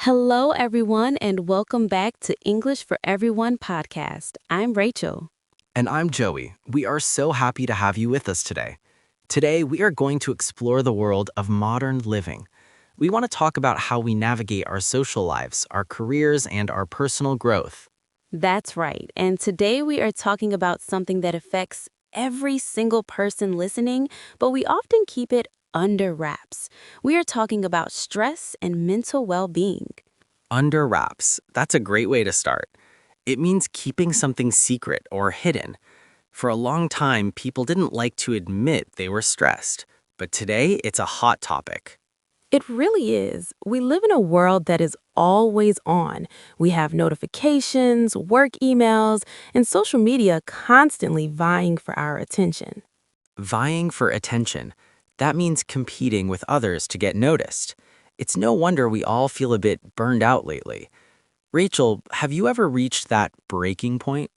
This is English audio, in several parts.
Hello, everyone, and welcome back to English for Everyone podcast. I'm Rachel. And I'm Joey. We are so happy to have you with us today. Today, we are going to explore the world of modern living. We want to talk about how we navigate our social lives, our careers, and our personal growth. That's right. And today we are talking about something that affects every single person listening, but we often keep it under wraps. We are talking about stress and mental well being. Under wraps, that's a great way to start. It means keeping something secret or hidden. For a long time, people didn't like to admit they were stressed, but today it's a hot topic. It really is. We live in a world that is always on. We have notifications, work emails, and social media constantly vying for our attention. Vying for attention. That means competing with others to get noticed. It's no wonder we all feel a bit burned out lately. Rachel, have you ever reached that breaking point?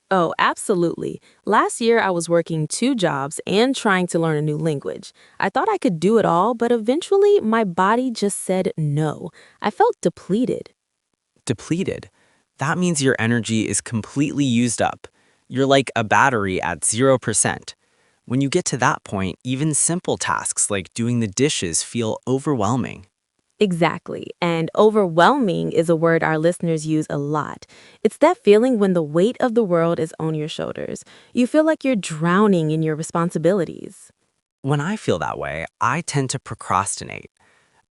Oh, absolutely. Last year, I was working two jobs and trying to learn a new language. I thought I could do it all, but eventually, my body just said no. I felt depleted. Depleted. That means your energy is completely used up. You're like a battery at 0%. When you get to that point, even simple tasks like doing the dishes feel overwhelming. Exactly. And overwhelming is a word our listeners use a lot. It's that feeling when the weight of the world is on your shoulders. You feel like you're drowning in your responsibilities. When I feel that way, I tend to procrastinate.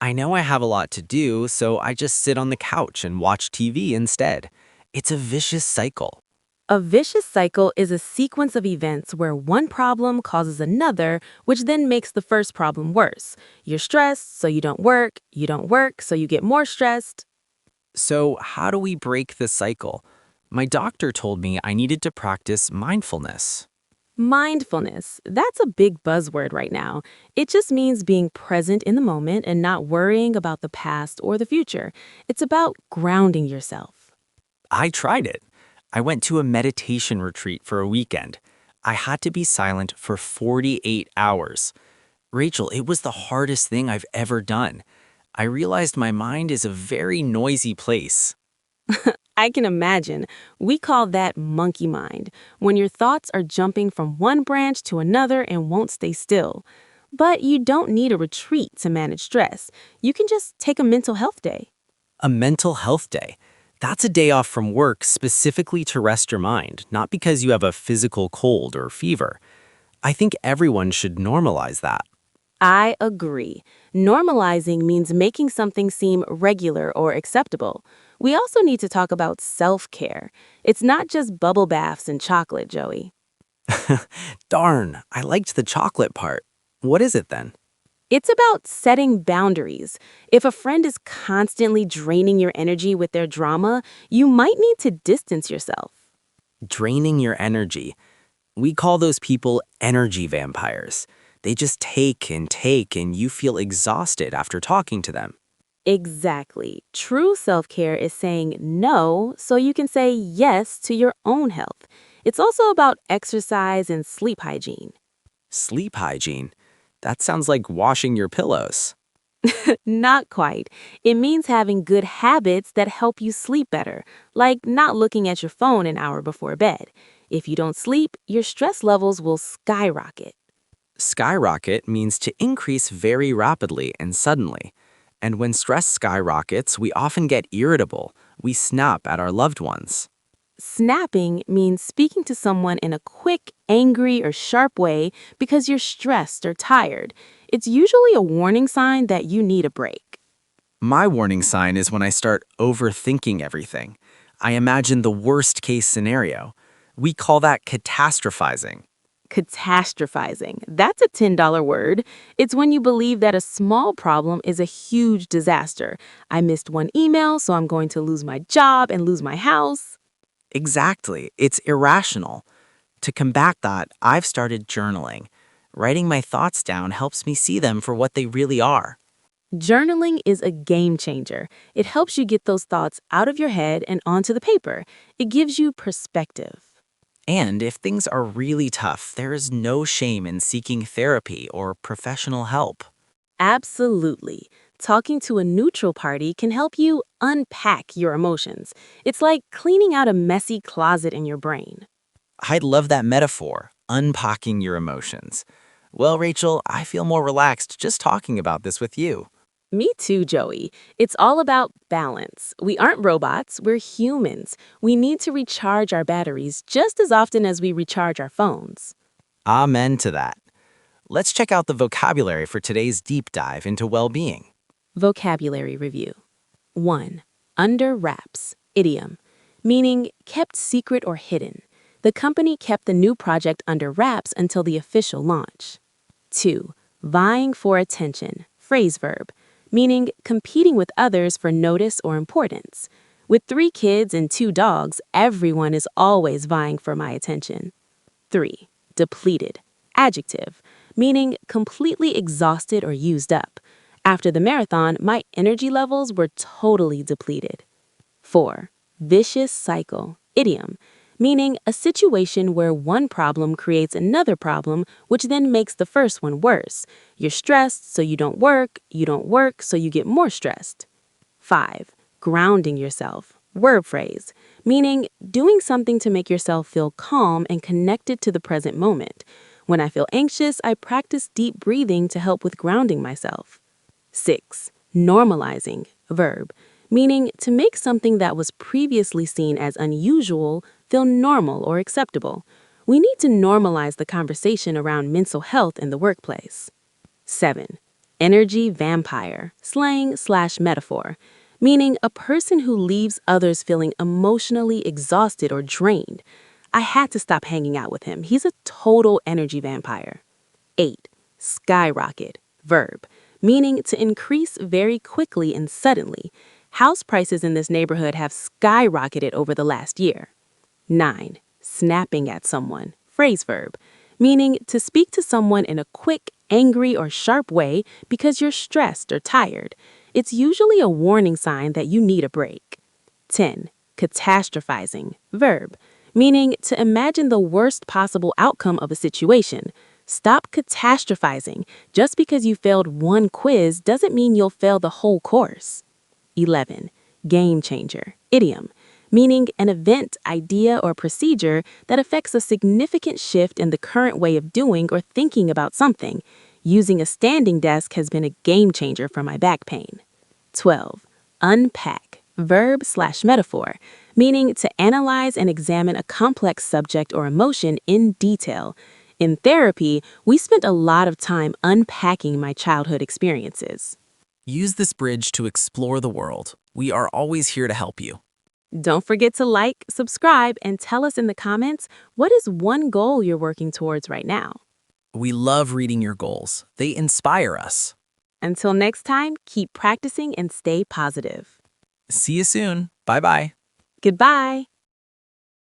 I know I have a lot to do, so I just sit on the couch and watch TV instead. It's a vicious cycle. A vicious cycle is a sequence of events where one problem causes another, which then makes the first problem worse. You're stressed, so you don't work, so you get more stressed. So, how do we break the cycle? My doctor told me I needed to practice mindfulness. Mindfulness, that's a big buzzword right now. It just means being present in the moment and not worrying about the past or the future. It's about grounding yourself. I tried it. I went to a meditation retreat for a weekend. I had to be silent for 48 hours. Rachel, it was the hardest thing I've ever done. I realized my mind is a very noisy place. I can imagine. We call that monkey mind, when your thoughts are jumping from one branch to another and won't stay still. But you don't need a retreat to manage stress. You can just take a mental health day. A mental health day. That's a day off from work specifically to rest your mind, not because you have a physical cold or fever. I think everyone should normalize that. I agree. Normalizing means making something seem regular or acceptable. We also need to talk about self-care. It's not just bubble baths and chocolate, Joey. Darn, I liked the chocolate part. What is it then? It's about setting boundaries. If a friend is constantly draining your energy with their drama, you might need to distance yourself. Draining your energy. We call those people energy vampires. They just take, and you feel exhausted after talking to them. Exactly. True self-care is saying no so you can say yes to your own health. It's also about exercise and sleep hygiene. Sleep hygiene. That sounds like washing your pillows. Not quite. It means having good habits that help you sleep better, like not looking at your phone an hour before bed. If you don't sleep, your stress levels will skyrocket. Skyrocket means to increase very rapidly and suddenly. And when stress skyrockets, we often get irritable. We snap at our loved ones. Snapping means speaking to someone in a quick, angry, or sharp way because you're stressed or tired. It's usually a warning sign that you need a break. My warning sign is when I start overthinking everything. I imagine the worst case scenario. We call that catastrophizing. Catastrophizing. That's a $10 word. It's when you believe that a small problem is a huge disaster. I missed one email, so I'm going to lose my job and lose my house. Exactly. It's irrational. To combat that, I've started journaling. Writing my thoughts down helps me see them for what they really are. Journaling is a game changer. It helps you get those thoughts out of your head and onto the paper. It gives you perspective. And if things are really tough, there is no shame in seeking therapy or professional help. Absolutely. talking to a neutral party can help you unpack your emotions. It's like cleaning out a messy closet in your brain. I love that metaphor, unpacking your emotions. Well, Rachel, I feel more relaxed just talking about this with you. Me too, Joey. It's all about balance. We aren't robots, we're humans. We need to recharge our batteries just as often as we recharge our phones. Amen to that. Let's check out the vocabulary for today's deep dive into well being. Vocabulary review. 1. Under wraps, idiom, meaning kept secret or hidden. The company kept the new project under wraps until the official launch. 2. Vying for attention, phrase verb, meaning competing with others for notice or importance. With 3 kids and 2 dogs, everyone is always vying for my attention. 3. Depleted, adjective, meaning completely exhausted or used up. After the marathon, my energy levels were totally depleted. 4. Vicious cycle, idiom, meaning a situation where one problem creates another problem, which then makes the first one worse. You're stressed, so you don't work, so you get more stressed. 5. Grounding yourself, verb phrase, meaning doing something to make yourself feel calm and connected to the present moment. When I feel anxious, I practice deep breathing to help with grounding myself. 6. Normalizing, verb, meaning to make something that was previously seen as unusual feel normal or acceptable. We need to normalize the conversation around mental health in the workplace. 7. Energy vampire, slang/metaphor, meaning a person who leaves others feeling emotionally exhausted or drained. I had to stop hanging out with him. He's a total energy vampire. 8. Skyrocket, verb, meaning to increase very quickly and suddenly. House prices in this neighborhood have skyrocketed over the last year. 9. Snapping at someone, phrase verb, meaning to speak to someone in a quick, angry, or sharp way because you're stressed or tired. It's usually a warning sign that you need a break. 10. Catastrophizing, verb, meaning to imagine the worst possible outcome of a situation. Stop catastrophizing. Just because you failed one quiz doesn't mean you'll fail the whole course. 11. Game changer, idiom, meaning an event, idea, or procedure that affects a significant shift in the current way of doing or thinking about something. Using a standing desk has been a game changer for my back pain. 12. Unpack, verb/metaphor, meaning to analyze and examine a complex subject or emotion in detail. In therapy, we spent a lot of time unpacking my childhood experiences. Use this bridge to explore the world. We are always here to help you. Don't forget to like, subscribe, and tell us in the comments what is one goal you're working towards right now. We love reading your goals. They inspire us. Until next time, keep practicing and stay positive. See you soon. Bye-bye. Goodbye.